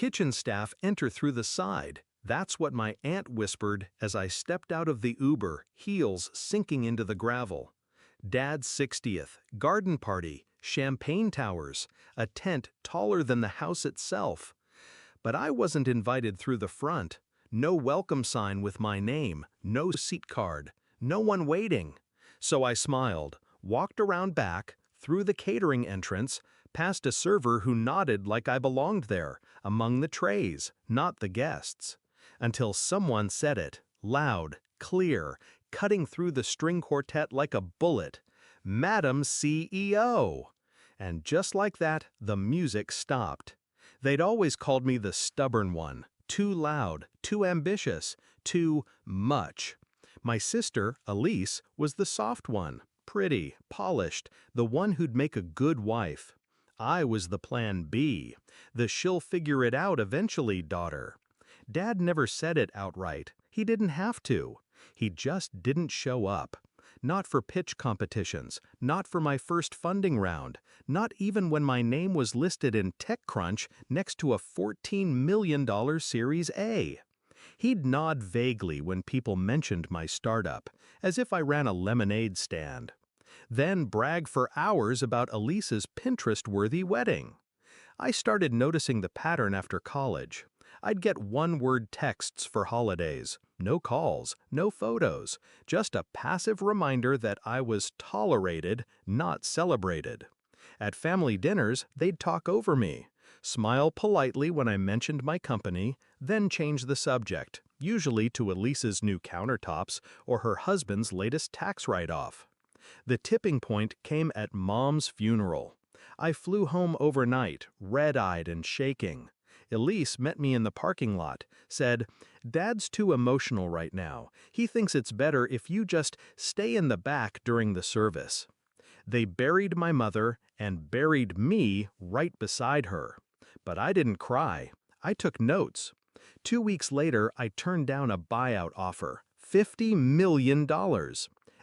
kitchen staff enter through the side. That's what my aunt whispered as I stepped out of the Uber, heels sinking into the gravel. Dad's 60th, garden party, champagne towers, a tent taller than the house itself. But I wasn't invited through the front. No welcome sign with my name, no seat card, no one waiting. So I smiled, walked around back, through the catering entrance, past a server who nodded like I belonged there, among the trays, not the guests. Until someone said it, loud, clear, cutting through the string quartet like a bullet. "Madam CEO!" And just like that, the music stopped. They'd always called me the stubborn one, too loud, too ambitious, too much. My sister, Elise, was the soft one, pretty, polished, the one who'd make a good wife. I was the plan B, the she'll figure it out eventually daughter. Dad never said it outright. He didn't have to. He just didn't show up. Not for pitch competitions, not for my first funding round, not even when my name was listed in TechCrunch next to a $14 million Series A. He'd nod vaguely when people mentioned my startup, as if I ran a lemonade stand. Then brag for hours about Elise's Pinterest-worthy wedding. I started noticing the pattern after college. I'd get one-word texts for holidays, no calls, no photos, just a passive reminder that I was tolerated, not celebrated. At family dinners, they'd talk over me, smile politely when I mentioned my company, then change the subject, usually to Elise's new countertops or her husband's latest tax write-off. The tipping point came at Mom's funeral. I flew home overnight, red-eyed and shaking. Elise met me in the parking lot, said, "Dad's too emotional right now. He thinks it's better if you just stay in the back during the service." They buried my mother and buried me right beside her. But I didn't cry. I took notes. 2 weeks later, I turned down a buyout offer, $50 million.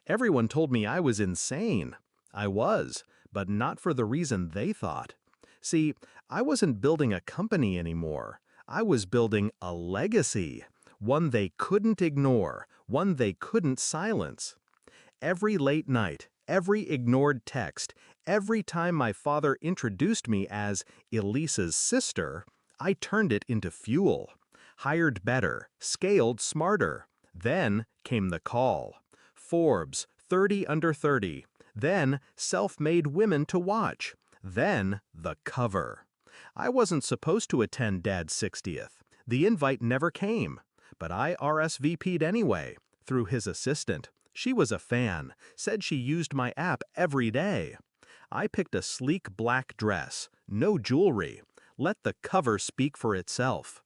Everyone told me I was insane. I was, but not for the reason they thought. See, I wasn't building a company anymore. I was building a legacy, one they couldn't ignore, one they couldn't silence. Every late night, every ignored text, every time my father introduced me as Elise's sister, I turned it into fuel. Hired better, scaled smarter. Then came the call. Forbes, 30 under 30. Then self-made women to watch. Then the cover. I wasn't supposed to attend Dad's 60th. The invite never came. But I RSVP'd anyway, through his assistant. She was a fan, said she used my app every day. I picked a sleek black dress, no jewelry. Let the cover speak for itself.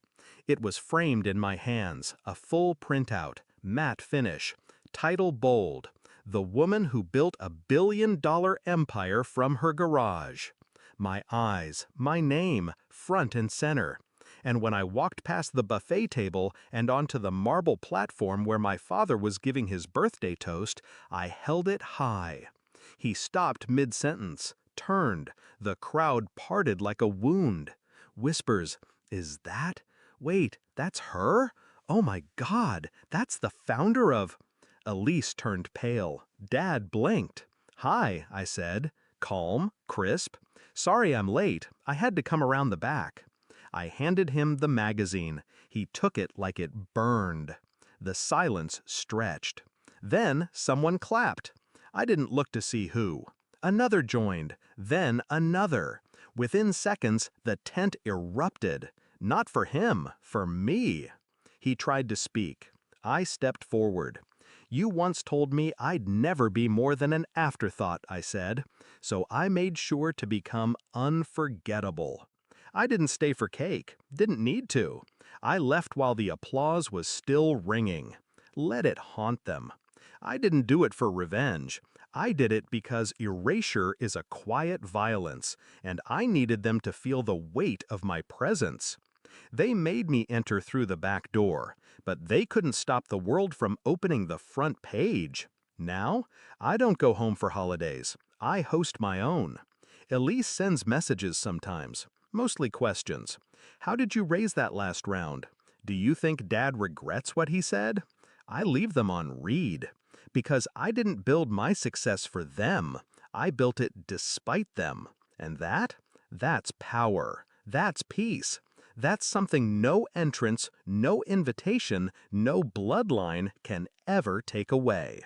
It was framed in my hands, a full printout, matte finish, title bold, "The Woman Who Built a Billion-Dollar Empire from Her Garage." My eyes, my name, front and center. And when I walked past the buffet table and onto the marble platform where my father was giving his birthday toast, I held it high. He stopped mid-sentence, turned, the crowd parted like a wound. Whispers, "Is that? Wait, that's her? Oh my God, that's the founder of—" Elise turned pale. Dad blinked. "Hi," I said, calm, crisp. "Sorry I'm late. I had to come around the back." I handed him the magazine. He took it like it burned. The silence stretched. Then someone clapped. I didn't look to see who. Another joined, then another. Within seconds, the tent erupted. Not for him, for me. He tried to speak. I stepped forward. "You once told me I'd never be more than an afterthought," I said. So I made sure to become unforgettable. I didn't stay for cake, didn't need to. I left while the applause was still ringing. Let it haunt them. I didn't do it for revenge. I did it because erasure is a quiet violence, and I needed them to feel the weight of my presence. They made me enter through the back door, but they couldn't stop the world from opening the front page. Now, I don't go home for holidays. I host my own. Elise sends messages sometimes, mostly questions. How did you raise that last round? Do you think Dad regrets what he said? I leave them on read. Because I didn't build my success for them. I built it despite them. And that's power. That's peace. That's something no entrance, no invitation, no bloodline can ever take away.